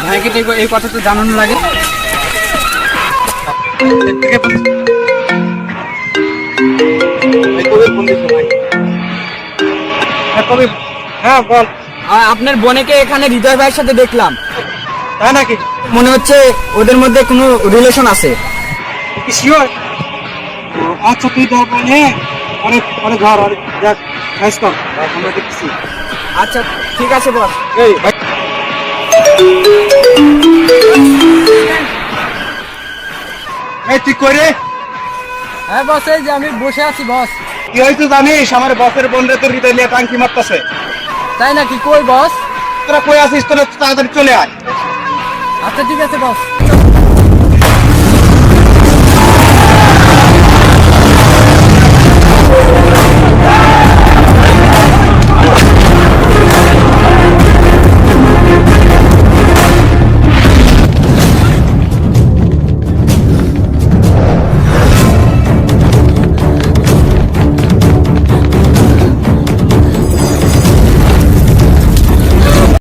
ভাইকে তো এই কথা তো জানানো লাগে। হ্যাঁ বল। আপনার বোনেকে এখানে হৃদয় ভাইয়ের সাথে দেখলাম, তাই নাকি? মনে হচ্ছে ওদের মধ্যে কোনো রিলেশন আছে। শিওর? আচ্ছা তুই দেখ অনেক অনেক ঘর অনেক দেখ সাইজ কর, আমরা দেখছি। আচ্ছা ঠিক আছে বস। এই ভাই এই তুই কই রে? হ্যাঁ বস, এই যে আমি বসে আছি বস। কি হয়েছে জানিস? আমার বসের বোন রে তোর হৃদয় নিয়ে টাঙ্কি মারতেছে। তাই নাকি? কই বস? তোরা কই আছিস? তোরা তাড়াতাড়ি চলে আয়। আচ্ছা ঠিক আছে বস।